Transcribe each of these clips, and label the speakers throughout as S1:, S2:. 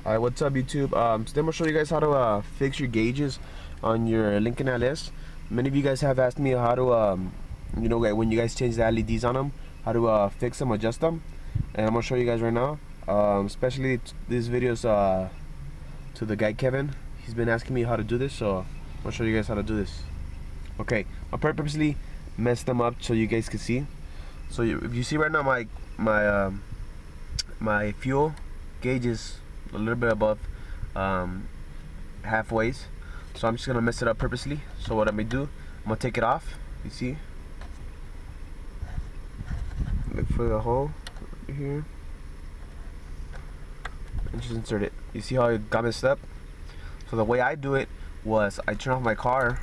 S1: Alright, what's up YouTube? Today I'm gonna show you guys how to fix your gauges on your Lincoln LS. Many of you guys have asked me how to you know, when you guys change the LEDs on them, how to fix them, adjust them, and I'm gonna show you guys right now. Especially this video's to the guy Kevin. He's been asking me how to do this, so I'm gonna show you guys how to do this. Okay, I purposely messed them up so you guys can see. So if you see right now, my fuel gauge is a little bit above halfway, so I'm just gonna mess it up purposely. So what I'm gonna do, I'm gonna take it off. You see, look for the hole here and just insert it. You see how it got messed up? So the way I do it was I turn off my car,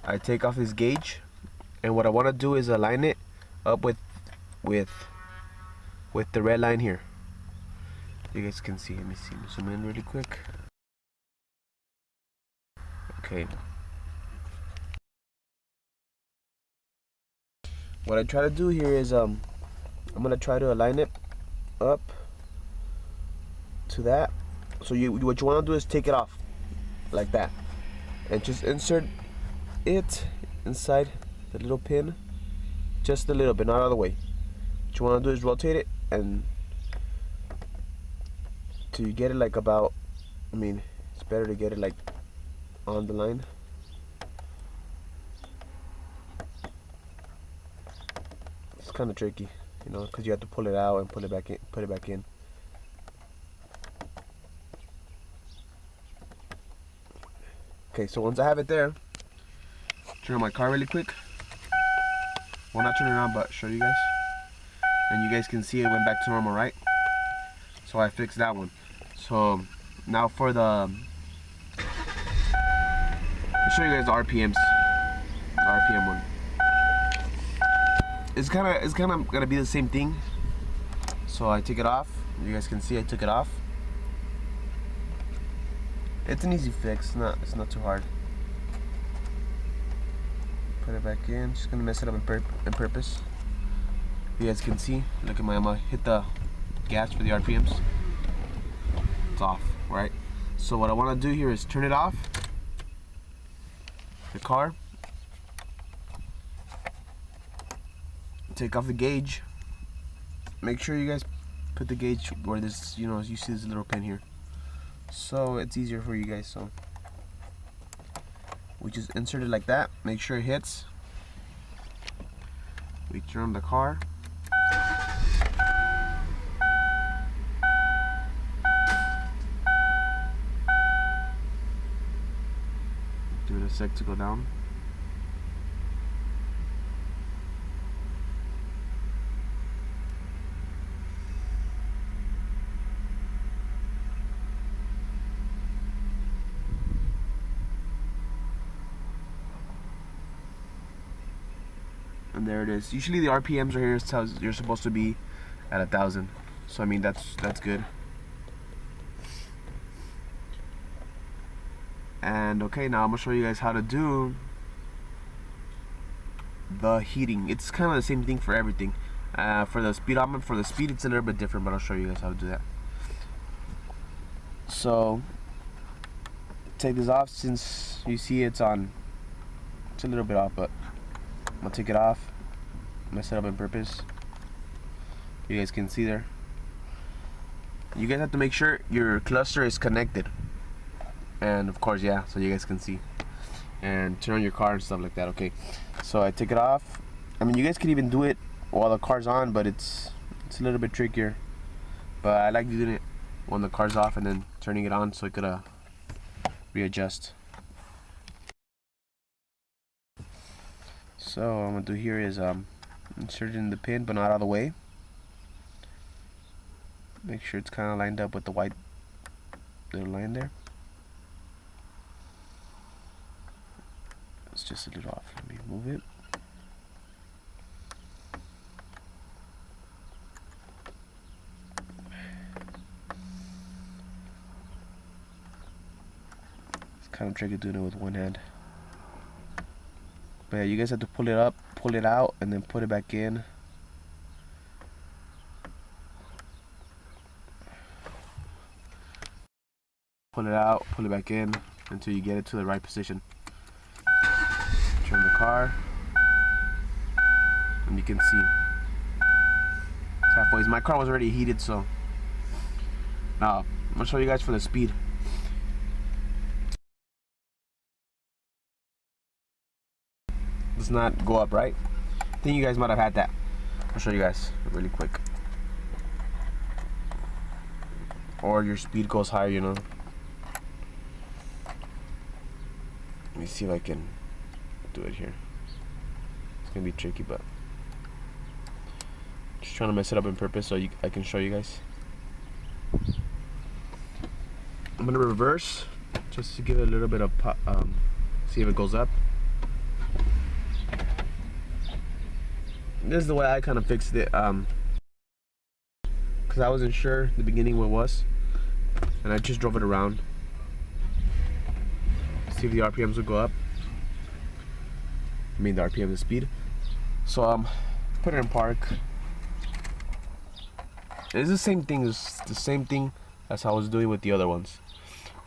S1: I take off this gauge, and what I want to do is align it up with the red line here. You guys can see. Let me see. Zoom in really quick. Okay. What I try to do here is I'm gonna try to align it up to that. So what you want to do is take it off like that, and just insert it inside the little pin, just a little bit, not all the way. What you want to do is rotate it and till you get it like about, I mean, it's better to get it like on the line. It's kind of tricky, you know, because you have to pull it out and put it back in. Okay, so once I have it there, turn on my car really quick. Well, not turn it on, but show you guys. And you guys can see it went back to normal, right? So I fixed that one. So now for the, I'll show you guys the RPMs. The RPM one. It's kind of gonna be the same thing. So I take it off. You guys can see I took it off. It's an easy fix. It's not too hard. Put it back in. Just gonna mess it up on purpose. You guys can see. Look at I'm gonna hit the gas for the RPMs. It's off, right? So what I want to do here is turn it off. The car. Take off the gauge. Make sure you guys put the gauge where this, you know, you see this little pin here, so it's easier for you guys. So we just insert it like that. Make sure it hits. We turn on the car. Give it a sec to go down. And there it is. Usually the RPMs right here tells you're supposed to be at 1,000. So I mean that's good. And okay, now I'm gonna show you guys how to do the heating. It's kind of the same thing for everything. For the speed, it's a little bit different, but I'll show you guys how to do that. So take this off. Since you see it's on, it's a little bit off, but I'm gonna take it off. Mess it up on purpose. You guys can see there. You guys have to make sure your cluster is connected, and of course, yeah, so you guys can see. And turn on your car and stuff like that. Okay, so I take it off. I mean, you guys can even do it while the car's on, but it's a little bit trickier. But I like doing it when the car's off and then turning it on so it could readjust. So what I'm gonna do here is insert it in the pin, but not all the way. Make sure it's kind of lined up with the white little line there. It's just a little off. Let me move it. It's kind of tricky doing it with one hand. But yeah, you guys have to pull it up, pull it out, and then put it back in. pull it out, pull it back in until you get it to the right position. Turn the car, and you can see it's halfway. My car was already heated, so now I'm gonna show you guys for the speed. Does not go up, right? I think you guys might have had that. I'll show you guys really quick. Or your speed goes higher, you know. Let me see if I can do it here. It's gonna be tricky, but just trying to mess it up on purpose so I can show you guys. I'm gonna reverse just to give it a little bit of see if it goes up. This is the way I kind of fixed it, because I wasn't sure at the beginning what it was, and I just drove it around. See if the RPMs will go up. I mean the RPM, the speed. So put it in park. It's the same thing. It's the same thing as I was doing with the other ones.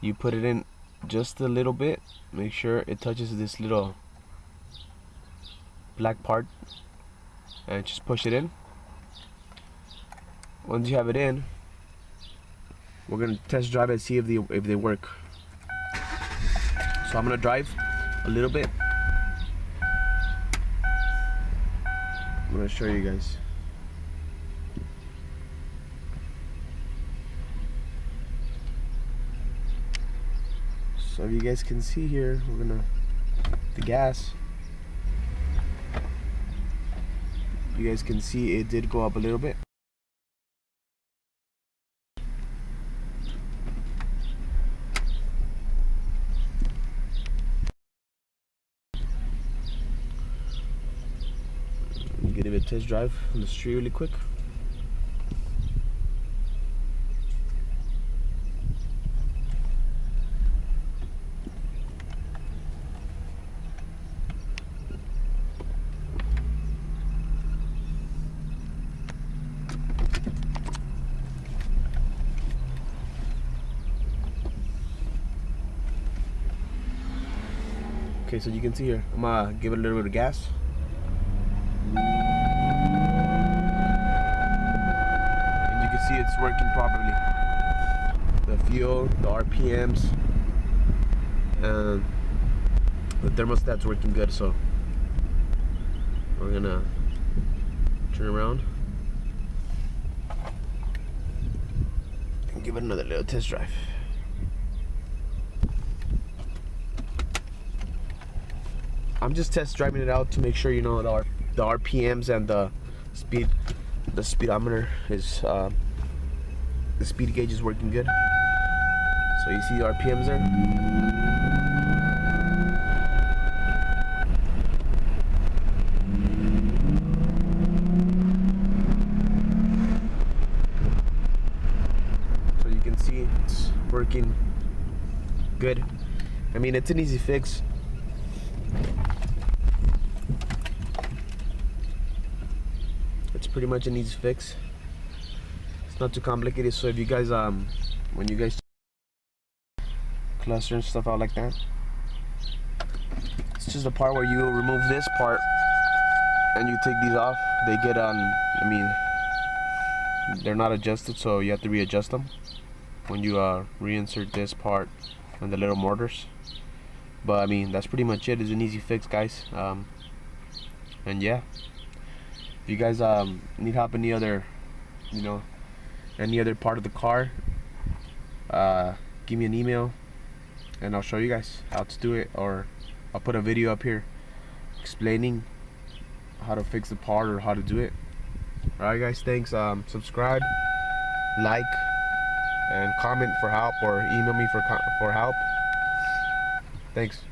S1: You put it in just a little bit. Make sure it touches this little black part, and just push it in. Once you have it in, we're gonna test drive and see if they work. So I'm gonna drive a little bit. I'm gonna show you guys. So if you guys can see here, we're gonna the gas. You guys can see it did go up a little bit. Give it a test drive on the street really quick. Okay, so you can see here, I'm gonna give it a little bit of gas. And you can see it's working properly. The fuel, the RPMs, and the thermostat's working good, so we're gonna turn around and give it another little test drive. I'm just test driving it out to make sure, you know, the RPMs and the speedometer is the speed gauge is working good. So you see the RPMs there. So you can see it's working good. I mean, it's an easy fix. It's pretty much an easy fix. It's not too complicated. So if you guys when you guys cluster and stuff out like that, it's just the part where you remove this part and you take these off. They get I mean, they're not adjusted, so you have to readjust them when you reinsert this part and the little mortars. But I mean, that's pretty much it. It's an easy fix, guys. And yeah, if you guys need help any other, you know, any other part of the car, give me an email and I'll show you guys how to do it, or I'll put a video up here explaining how to fix the part or how to do it. Alright guys, thanks. Subscribe, like, and comment for help, or email me for help. Thanks.